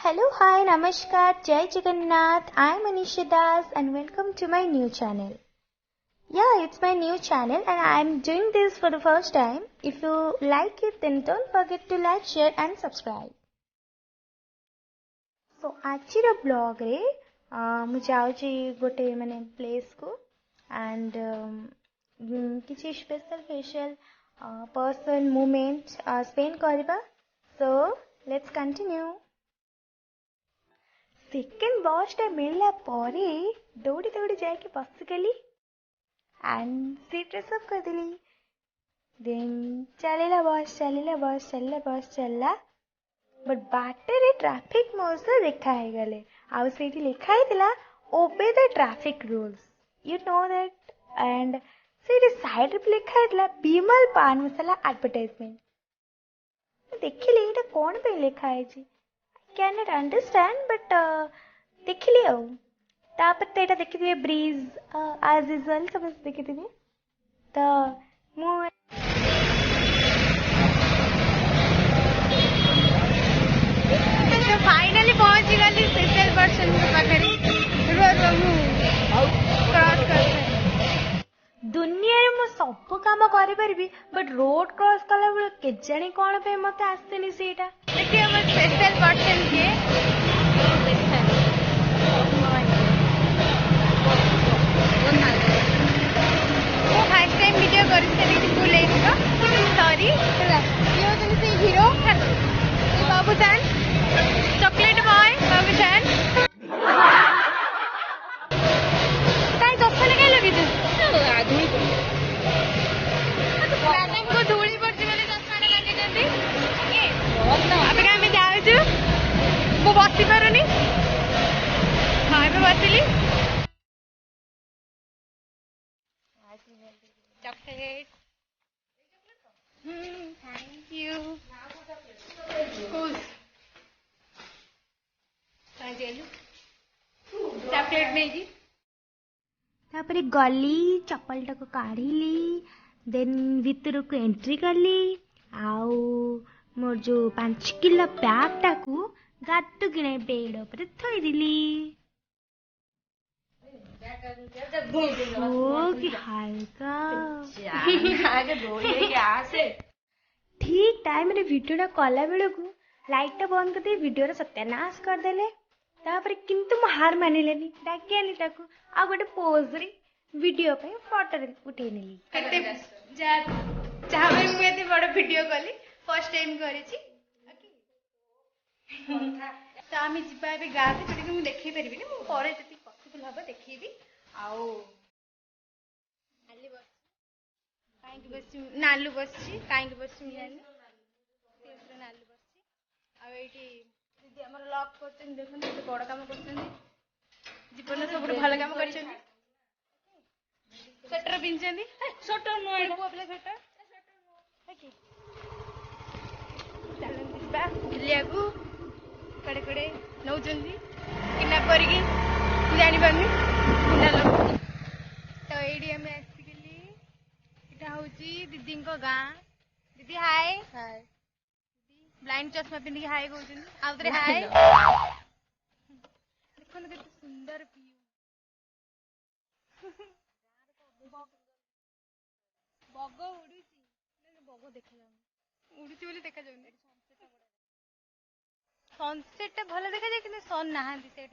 Hello, hi, namaskar, Jai Jagannath. I am Anisha Das and welcome to my new channel. Yeah, it's my new channel and I am doing this for the first time. If you like it, then don't forget to like, share and subscribe. So, actually blog रे ମୁଁ ଯାଉଛି ଗୋଟେ ମାନେ place को and କିଛି special person moment spend କରିବା. So, let's continue. Second बस टा मिलला परे दौड़ी दौड़ी जाके बसिगली एंड सीट रिजर्व करदेली. देन चलेला बस चलला बट बाटरे ट्रैफिक मोर देखा है गले आउ सेठी लिखा है obey the traffic rules you know that and Sethi side रे लिखा है बिमल पान मसाला एडवर्टाइजमेंट. देखिली एटा कोन पे लिखा है जी cannot understand but देखिली आउ तापर तो एटा देखिथिबे ब्रीज as usual समस्त देखिथिबे तो मु तो फाइनली पहुंच गली स्पेशल पर्सन के पाखरे क्रॉस कर दुनिया रे मु सब काम करि परबी बट रोड क्रॉस कला बेले केजानी कोन पे मते आसेनी सेटा देखिए हम स्पेशल पर्सन के वो फर्स्ट टाइम वीडियो करछली फुल एज का सॉरी ये होतनी से हीरो बाबूजान चॉकलेट बॉय बाबूजान काय दस लगे लगे धूली मैडम को धूली पड़ची बोले 10 माने लगे जंदी अबे का मैं जाउछु मु बसी पारुनी हां मैं बसिली चॉकलेट थैंक यू खुश काजेलु चॉकलेट नहीं जी तापरे गली चप्पल टाको काढ़िली देन भितर को एंट्री करली आउ मोर जो 5 किलो बैग टाकू गातु किने बेड ऊपर थोई दिली. ओ की हल्का आगे दौड़ी के आसे ठीक टाइम रे वीडियो टा कला बेले को लाइट टा बंद कर दे वीडियो रे सत्यानाश कर देले तापर किंतु म हार मानिलेनी डाकेली ताकू आ गोटे पोज रे वीडियो पे फोटो रे उठे नेली कते जा चाहे मु एते बड़ वीडियो कली फर्स्ट टाइम करिछि तो आम जीवा गाँव जोटा कि मुझे पारि मुझे जी पसिबल हम देखी आउ कहीं नालू बस कहीं बस जानी नालू बस आईटी आम लक कर देखते बड़ कम कर जीवन सब भल कम कर स्वेटर पिंधि स्वेटर नुआ पुआ पिला स्वेटर चलते बुलिया कड़े कड़े नौ किडनाप करके जानी पारनी तो ये आम आसिकली यहाँ हूँ दीदी गाँ दीदी हाय ब्लाइंड चश्मा पिंधिक हाय कहते आउ थे हाय देखो केते सुंदर व्यू बग उड़ी बग देखा उड़ी देखा सनसेट भल देखा जाए कि सन ना से देखो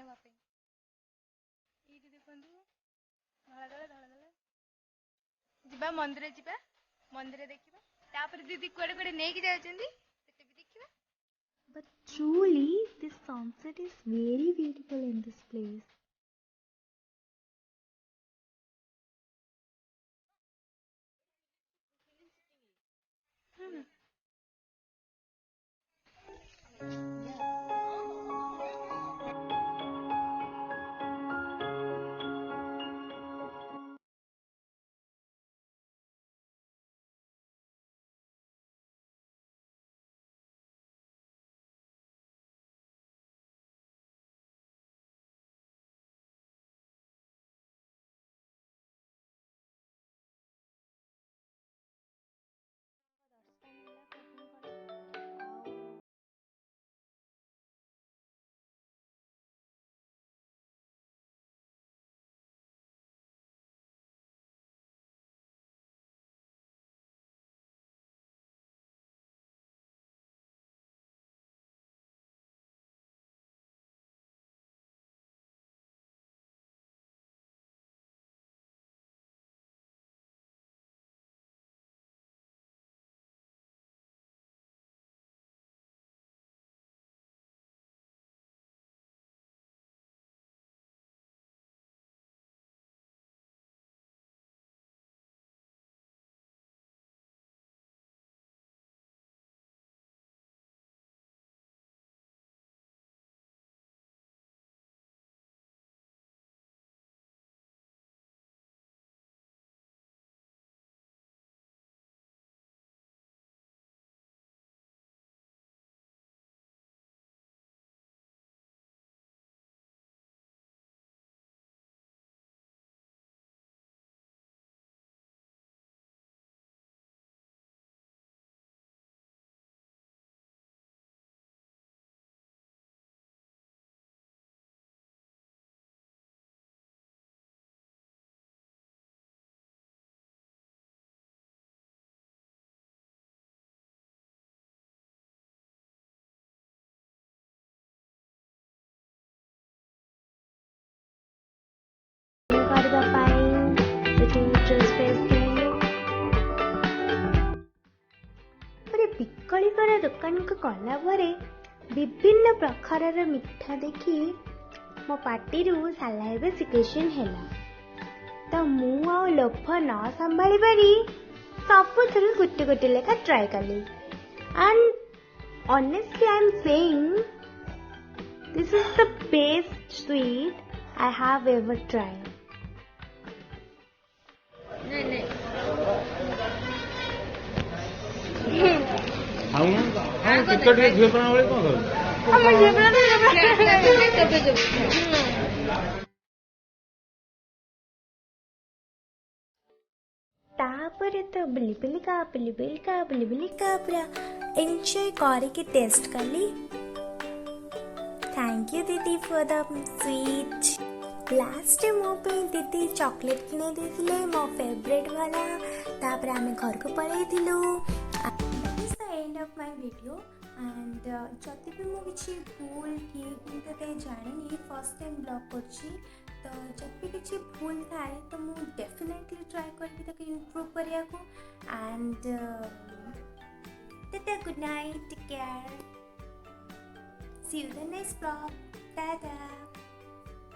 धला धला जीवा मंदिर जीवा मंदिर देखा दीदी कुआड़े कुआड़े नहीं कि जाउछंदी सेटे भी देखिबा. But truly this sunset is very beautiful in this place. कलिकर दुकान को गला परे विभिन्न प्रकार मिठा देखी मो पार्टी सालाइबा सिचुएशन हैला तो मु आ लोभ न संभाली पारी सबुथुरु गुटे गुटे लेखा ट्राई कली and honestly I'm saying this is the best sweet I have ever tried. तापरे तो बिलिबिली का पूरा एंजॉय करके टेस्ट कली. थैंक यू दीदी फॉर द स्वीट. लास्ट मो पे दीदी चॉकलेट किने देथिले मो फेवरेट वाला. तापर आमे घर को पळै थिलु. That is the end of my video and जति भी मो किछि भूल कि ते जानिनी फर्स्ट टाइम ब्लॉग करछि तो जब भी किसी भूल थाए तो मु डेफिनेटली ट्राई करबी ताके इम्प्रूव करिया को. And good night, take care, see you in the next blog. Tata.